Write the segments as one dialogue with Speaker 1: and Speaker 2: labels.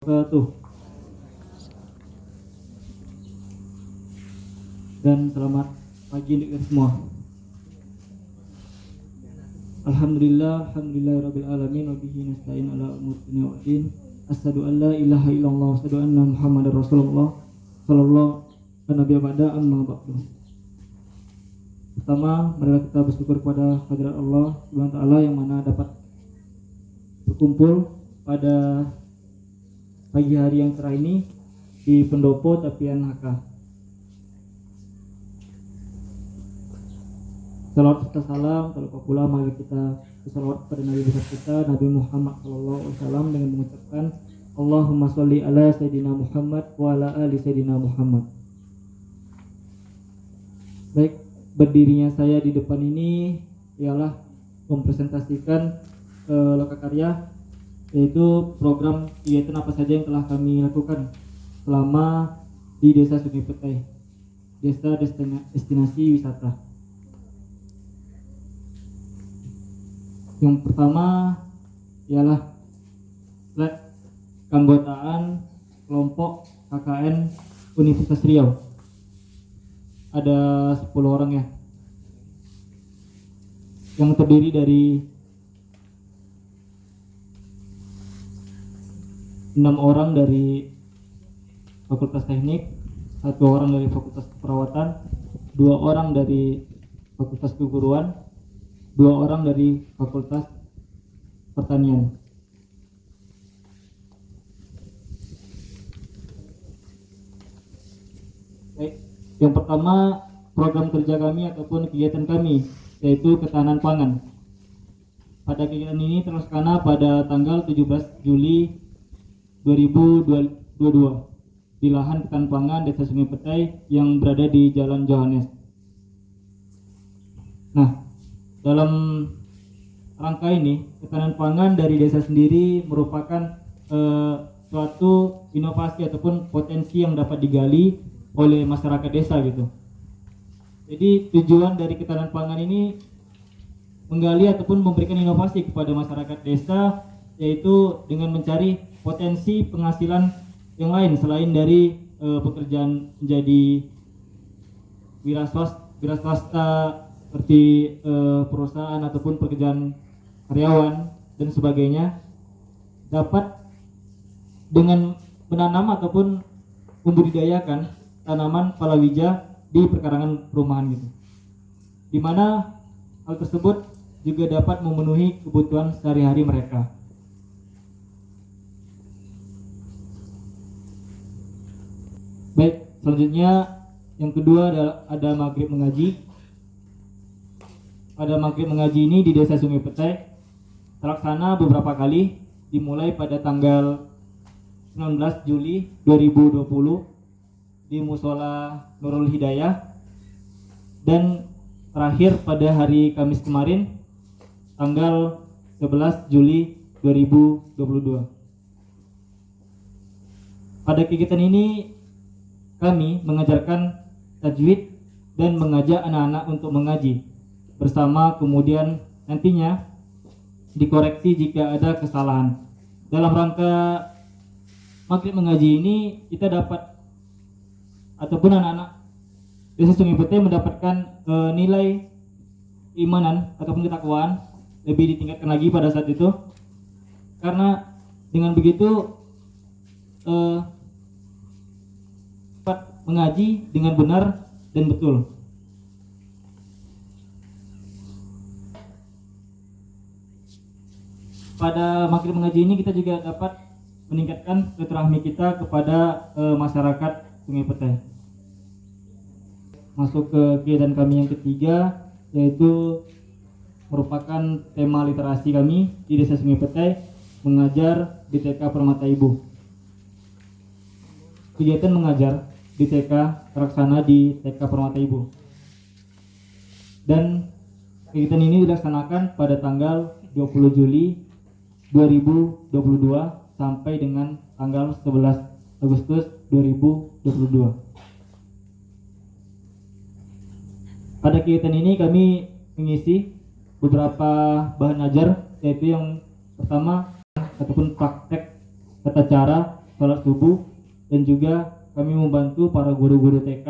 Speaker 1: Wabarakatuh. Dan selamat pagi untuk kita semua. Alhamdulillahirabbil alamin wa bihi nasta'in ala umuri dunya waddin. Asyhadu an la ilaha illallah wa asyhadu anna Muhammadar Rasulullah sallallahu alaihi wa amma ba'du. Pertama, marilah kita bersyukur kepada hadirat Allah Subhanahu wa taala yang mana dapat berkumpul pada pagi hari yang cerah ini di Pendopo Tapian HK. Salawat serta salam terlupa pula mari kita bersalawat pada Nabi besar kita Nabi Muhammad SAW dengan mengucapkan Allahumma sholli ala Sayyidina Muhammad wa ala ali Sayyidina Muhammad. Baik, berdirinya saya di depan ini ialah mempresentasikan lokakarya, yaitu program kegiatan apa saja yang telah kami lakukan selama di Desa Sungai Petai, Desa Destinasi Wisata. Yang pertama ialah keanggotaan kelompok KKN Universitas Riau. Ada 10 orang ya, yang terdiri dari 6 orang dari Fakultas Teknik, 1 orang dari Fakultas Keperawatan, 2 orang dari Fakultas Keguruan, 2 orang dari Fakultas Pertanian. Baik, yang pertama program kerja kami ataupun kegiatan kami yaitu ketahanan pangan. Pada kegiatan ini terlaksana pada tanggal 17 Juli 2022 di lahan ketahanan pangan Desa Sungai Petai yang berada di Jalan Johannes. Nah, dalam rangka ini ketahanan pangan dari desa sendiri merupakan suatu inovasi ataupun potensi yang dapat digali oleh masyarakat desa gitu. Jadi tujuan dari ketahanan pangan ini menggali ataupun memberikan inovasi kepada masyarakat desa, yaitu dengan mencari potensi penghasilan yang lain selain dari pekerjaan menjadi wira swasta seperti perusahaan ataupun pekerjaan karyawan dan sebagainya, dapat dengan menanam ataupun membudidayakan tanaman palawija di perkarangan perumahan gitu, dimana hal tersebut juga dapat memenuhi kebutuhan sehari-hari mereka. Baik, selanjutnya yang kedua ada maghrib mengaji. Pada maghrib mengaji ini di Desa Sungai Petai terlaksana beberapa kali, dimulai pada tanggal 19 Juli 2020 di Musola Nurul Hidayah dan terakhir pada hari Kamis kemarin tanggal 11 Juli 2022. Pada kegiatan ini kami mengajarkan tajwid dan mengajak anak-anak untuk mengaji bersama, kemudian nantinya dikoreksi jika ada kesalahan. Dalam rangka maghrib mengaji ini kita dapat ataupun anak-anak Desa Sungai Petai mendapatkan nilai keimanan ataupun ketakwaan lebih ditingkatkan lagi pada saat itu, karena dengan begitu dapat mengaji dengan benar dan betul. Pada maghrib mengaji ini kita juga dapat meningkatkan silaturahmi kita kepada masyarakat Sungai Petai. Masuk ke kegiatan kami yang ketiga, yaitu merupakan tema literasi kami di Desa Sungai Petai, mengajar di TK Permata Ibu. Kegiatan mengajar di TK terlaksana di TK Permata Ibu, dan kegiatan ini dilaksanakan pada tanggal 20 Juli 2022 sampai dengan tanggal 11 Agustus 2022. Pada kegiatan ini kami mengisi beberapa bahan ajar, yaitu yang pertama ataupun praktek tata cara sholat subuh, dan juga kami membantu para guru-guru TK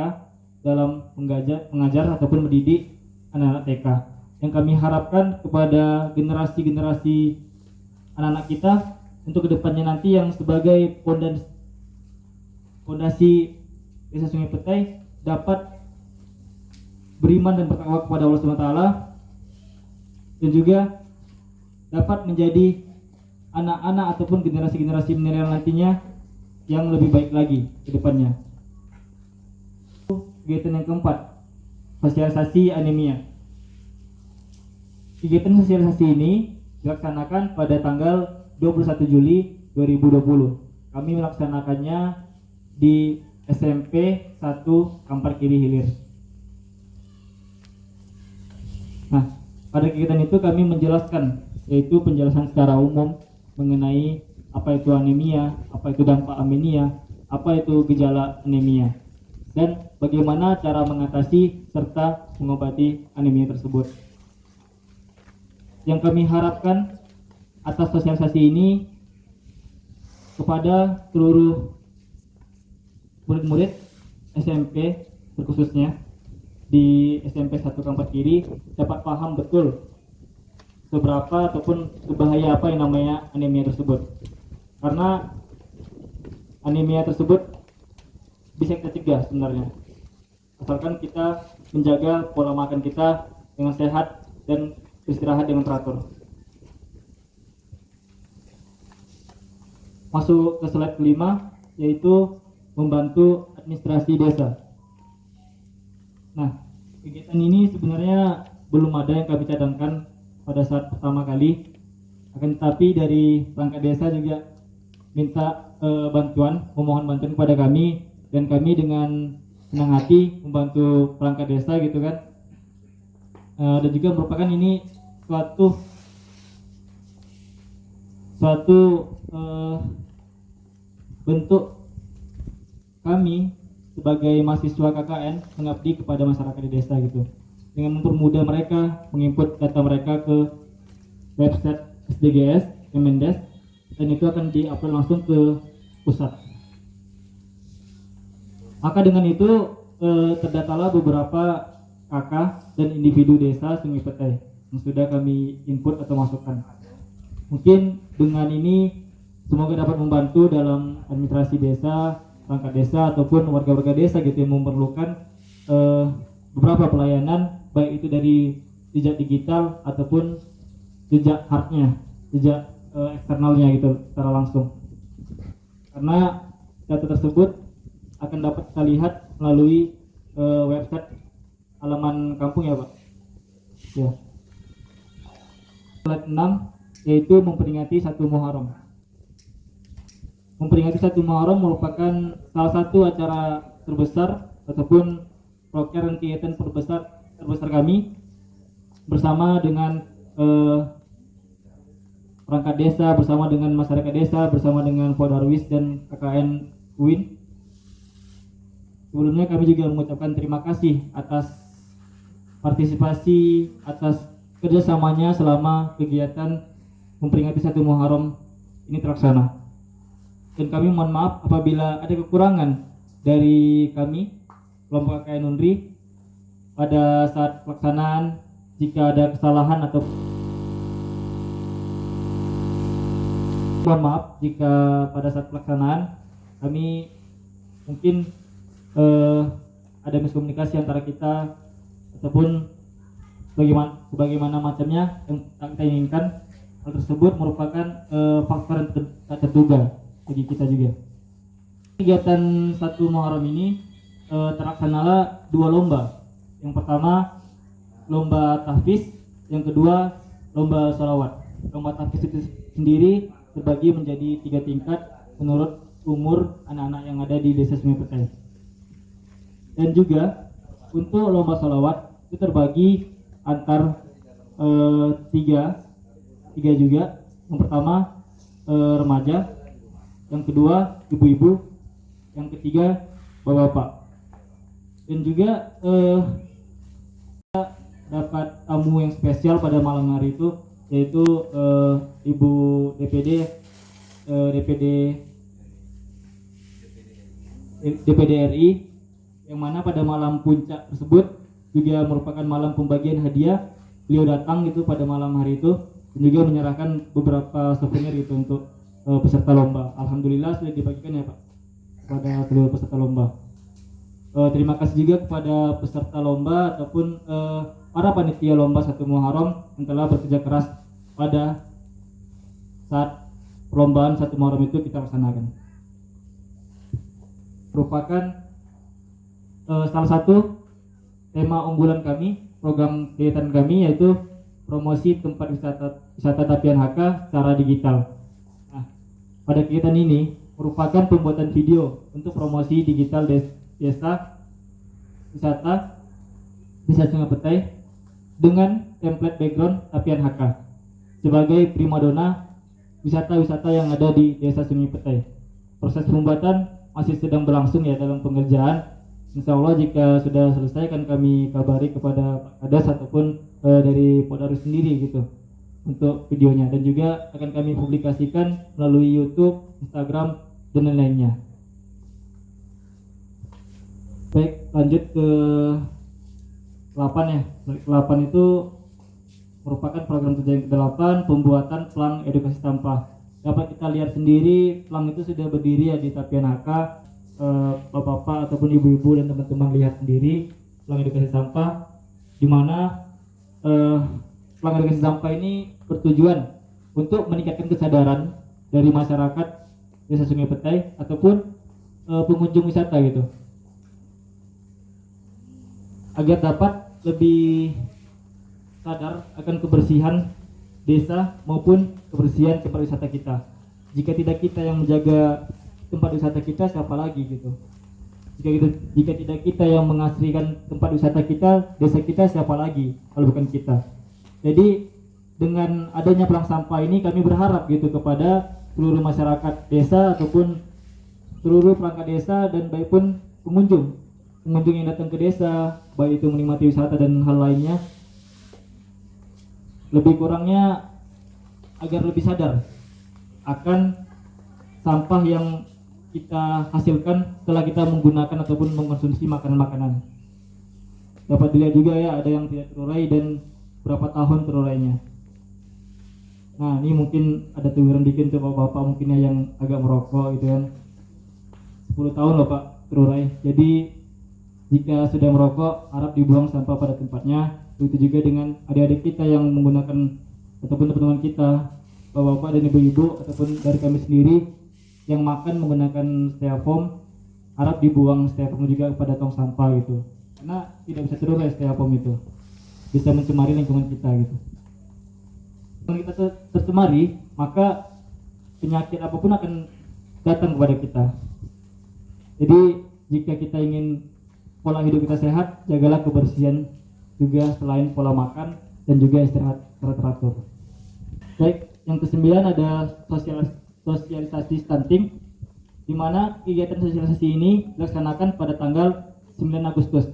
Speaker 1: dalam mengajar ataupun mendidik anak-anak TK. Yang kami harapkan kepada generasi-generasi anak-anak kita untuk kedepannya nanti yang sebagai fondasi Desa Sungai Petai dapat beriman dan bertakwa kepada Allah SWT, dan juga dapat menjadi anak-anak ataupun generasi-generasi milenial nantinya yang lebih baik lagi ke depannya. Kegiatan yang keempat, sosialisasi anemia. Kegiatan sosialisasi ini dilaksanakan pada tanggal 21 Juli 2020. Kami melaksanakannya di SMP 1 Kampar Kiri Hilir. Nah, pada kegiatan itu kami menjelaskan, yaitu penjelasan secara umum mengenai apa itu anemia, apa itu dampak anemia, apa itu gejala anemia, dan bagaimana cara mengatasi serta mengobati anemia tersebut. Yang kami harapkan atas sosialisasi ini kepada seluruh murid-murid SMP, terkhususnya di SMP 1 Kampar Kiri, dapat paham betul seberapa ataupun berbahaya apa yang namanya anemia tersebut. Karena anemia tersebut bisa kita cegah sebenarnya, asalkan kita menjaga pola makan kita dengan sehat dan istirahat dengan teratur. Masuk ke slide kelima, yaitu membantu administrasi desa. Nah, kegiatan ini sebenarnya belum ada yang kami cadangkan pada saat pertama kali, akan tetapi dari perangkat desa juga minta memohon bantuan kepada kami, dan kami dengan senang hati membantu perangkat desa gitu kan. Dan juga merupakan ini suatu bentuk kami sebagai mahasiswa KKN mengabdi kepada masyarakat di desa gitu, dengan mempermudah mereka menginput data mereka ke website SDGs Kemendes, dan itu akan diupload langsung ke pusat. Maka dengan itu terdatalah beberapa KK dan individu desa Sungai Petai yang sudah kami input atau masukkan. Mungkin dengan ini semoga dapat membantu dalam administrasi desa, perangkat desa ataupun warga-warga desa gitu yang memerlukan beberapa pelayanan, baik itu dari jejak digital ataupun jejak hardnya, jejak eksternalnya gitu secara langsung. Karena data tersebut akan dapat kita lihat melalui website halaman kampung ya Pak. Ya. Slide 6, yaitu memperingati 1 Muharram. Memperingati 1 Muharram merupakan salah satu acara terbesar ataupun proker dan kegiatan terbesar kami bersama dengan perangkat desa, bersama dengan masyarakat desa, bersama dengan Podarwis dan KKN UIN. Sebelumnya kami juga mengucapkan terima kasih atas partisipasi, atas kerjasamanya selama kegiatan memperingati 1 Muharram ini terlaksana. Dan kami mohon maaf apabila ada kekurangan dari kami kelompok KKN Unri pada saat pelaksanaan. Jika ada kesalahan atau mohon maaf jika pada saat pelaksanaan kami mungkin ada miskomunikasi antara kita ataupun bagaimana macamnya yang kita inginkan. Hal tersebut merupakan faktor yang tak terduga bagi kita juga. Kegiatan 1 Muharram ini terlaksanalah 2 lomba. Yang pertama lomba tahfiz, yang kedua lomba sholawat. Lomba tahfiz itu sendiri terbagi menjadi 3 tingkat menurut umur anak-anak yang ada di Desa Sungai Petai. Dan juga untuk lomba sholawat itu terbagi antar tiga juga. Yang pertama remaja, yang kedua ibu-ibu, yang ketiga bapak-bapak. Dan juga dapat tamu yang spesial pada malam hari itu, yaitu Ibu DPD DPD RI, yang mana pada malam puncak tersebut juga merupakan malam pembagian hadiah. Beliau datang gitu pada malam hari itu dan juga menyerahkan beberapa souvenir gitu untuk peserta lomba. Alhamdulillah sudah dibagikan ya Pak kepada seluruh peserta lomba. Terima kasih juga kepada peserta lomba ataupun para panitia lomba 1 Muharram yang telah bekerja keras pada saat perlombaan 1 Muharram itu kita laksanakan. Merupakan salah satu tema unggulan kami, program kegiatan kami, yaitu promosi tempat wisata Tapian HK secara digital. Nah, pada kegiatan ini merupakan pembuatan video untuk promosi digital desa wisata Desa Sungai Petai dengan template background Tapian HK sebagai primadona wisata-wisata yang ada di Desa Sungai Petai. Proses pembuatan masih sedang berlangsung ya dalam pengerjaan. Insya Allah jika sudah selesai akan kami kabari kepada Pak Kades ataupun dari Podarus sendiri gitu untuk videonya, dan juga akan kami publikasikan melalui YouTube, Instagram, dan lain-lainnya. Baik, lanjut ke 8 ya. 8 itu merupakan program kerja yang ke-8, pembuatan pelang edukasi sampah. Dapat kita lihat sendiri pelang itu sudah berdiri ya di Tapian HK. Bapak-bapak ataupun ibu-ibu dan teman-teman lihat sendiri pelang edukasi sampah, di mana pelang edukasi sampah ini bertujuan untuk meningkatkan kesadaran dari masyarakat Desa Sungai Petai ataupun pengunjung wisata gitu, agar dapat lebih sadar akan kebersihan desa maupun kebersihan tempat wisata kita. Jika tidak kita yang menjaga tempat wisata kita, siapa lagi gitu. Jika tidak kita yang mengasrikan tempat wisata kita, desa kita, siapa lagi kalau bukan kita. Jadi dengan adanya pelang sampah ini kami berharap gitu kepada seluruh masyarakat desa ataupun seluruh perangkat desa dan baik pun pengunjung yang datang ke desa, baik itu menikmati wisata dan hal lainnya, lebih kurangnya agar lebih sadar akan sampah yang kita hasilkan setelah kita menggunakan ataupun mengkonsumsi makanan-makanan. Dapat dilihat juga ya, ada yang tidak terurai dan berapa tahun terurainya. Nah, ini mungkin ada teguran dikit untuk bapak-bapak mungkin ya yang agak merokok gitu kan. 10 tahun loh Pak terurai. Jadi jika sudah merokok, harap dibuang sampah pada tempatnya. Begitu juga dengan adik-adik kita yang menggunakan ataupun teman-teman kita, bapak-bapak dan ibu-ibu ataupun dari kami sendiri yang makan menggunakan styrofoam, harap dibuang styrofoam juga kepada tong sampah gitu, karena tidak bisa terurai styrofoam itu, bisa mencemari lingkungan kita gitu. Kalau kita tercemari, maka penyakit apapun akan datang kepada kita. Jadi jika kita ingin pola hidup kita sehat, jagalah kebersihan juga selain pola makan dan juga istirahat teratur. Baik, yang ke-9 ada sosialisasi stunting, di mana kegiatan sosialisasi ini dilaksanakan pada tanggal 9 Agustus.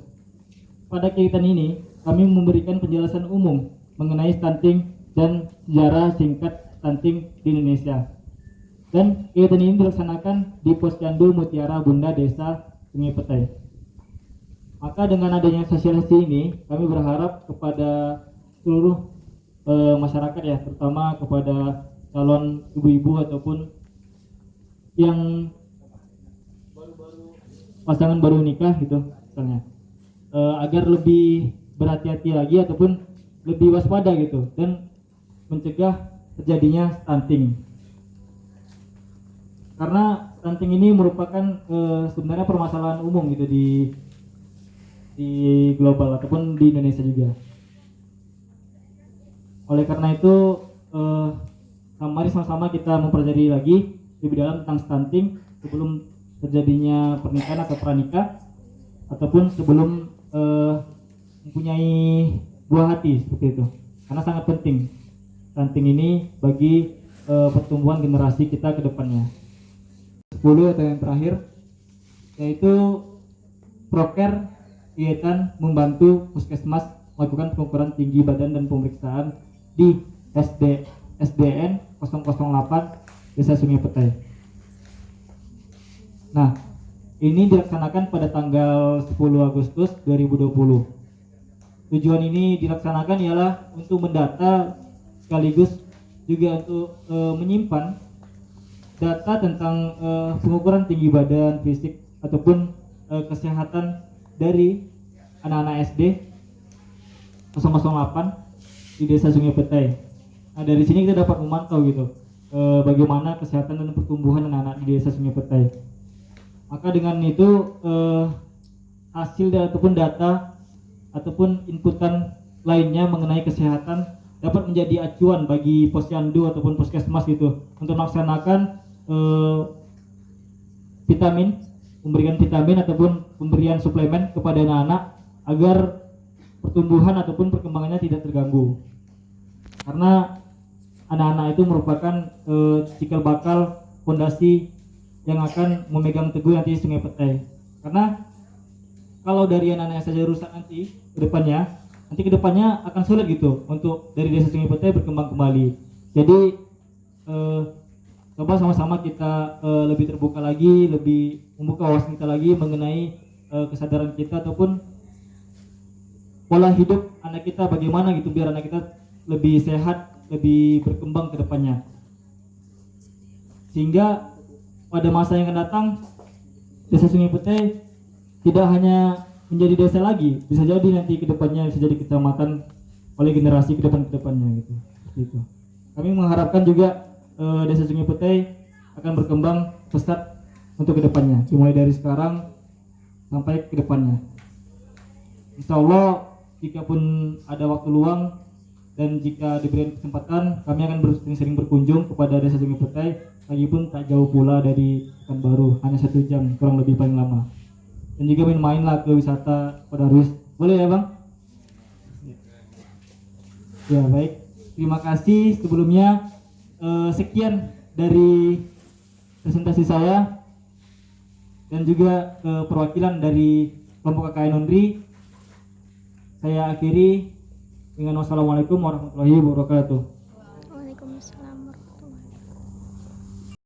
Speaker 1: Pada kegiatan ini, kami memberikan penjelasan umum mengenai stunting dan sejarah singkat stunting di Indonesia. Dan kegiatan ini dilaksanakan di Posyandu Mutiara Bunda Desa Sungai Petai. Maka dengan adanya sosialisasi ini, kami berharap kepada seluruh masyarakat ya, terutama kepada calon ibu-ibu ataupun yang pasangan baru nikah gitu misalnya, agar lebih berhati-hati lagi ataupun lebih waspada gitu dan mencegah terjadinya stunting. Karena stunting ini merupakan sebenarnya permasalahan umum gitu di global ataupun di Indonesia juga. Oleh karena itu mari sama-sama kita mempelajari lagi lebih dalam tentang stunting sebelum terjadinya pernikahan atau pranikah ataupun sebelum mempunyai buah hati seperti itu, karena sangat penting stunting ini bagi pertumbuhan generasi kita ke depannya. 10 atau yang terakhir yaitu proker, kegiatan membantu puskesmas melakukan pengukuran tinggi badan dan pemeriksaan di SDN 008 Desa Sungai Petai. Nah, ini dilaksanakan pada tanggal 10 Agustus 2020. Tujuan ini dilaksanakan ialah untuk mendata sekaligus juga untuk menyimpan data tentang pengukuran tinggi badan, fisik ataupun kesehatan dari anak-anak SD 008 di Desa Sungai Petai. Nah, dari sini kita dapat memantau gitu bagaimana kesehatan dan pertumbuhan anak-anak di Desa Sungai Petai. Maka dengan itu hasil ataupun data ataupun inputan lainnya mengenai kesehatan dapat menjadi acuan bagi posyandu ataupun puskesmas gitu untuk melaksanakan memberikan vitamin ataupun pemberian suplemen kepada anak-anak agar pertumbuhan ataupun perkembangannya tidak terganggu. Karena anak-anak itu merupakan cikal bakal fondasi yang akan memegang teguh nanti Sungai Petai. Karena kalau dari anak-anak saja rusak nanti ke depannya akan sulit gitu untuk dari Desa Sungai Petai berkembang kembali. Jadi coba sama-sama kita lebih terbuka lagi, lebih membuka wawasan kita lagi mengenai kesadaran kita ataupun pola hidup anak kita bagaimana gitu biar anak kita lebih sehat, lebih berkembang ke depannya. Sehingga pada masa yang akan datang Desa Sungai Petai tidak hanya menjadi desa lagi, bisa jadi nanti ke depannya bisa jadi kecamatan oleh generasi ke depannya gitu. Seperti itu. Kami mengharapkan juga Desa Sungai Petai akan berkembang pesat untuk ke depannya, dimulai dari sekarang sampai ke depannya. Insya Allah jika pun ada waktu luang dan jika diberi kesempatan, kami akan sering berkunjung kepada Desa Sungai Petai, lagipun tak jauh pula dari Pekanbaru, hanya 1 jam kurang lebih paling lama. Dan juga main-main lah ke wisata Kodarwis, boleh ya Bang? Ya baik, terima kasih sebelumnya. Sekian dari presentasi saya dan juga perwakilan dari kelompok KKN Undri. Saya akhiri dengan wassalamualaikum warahmatullahi wabarakatuh.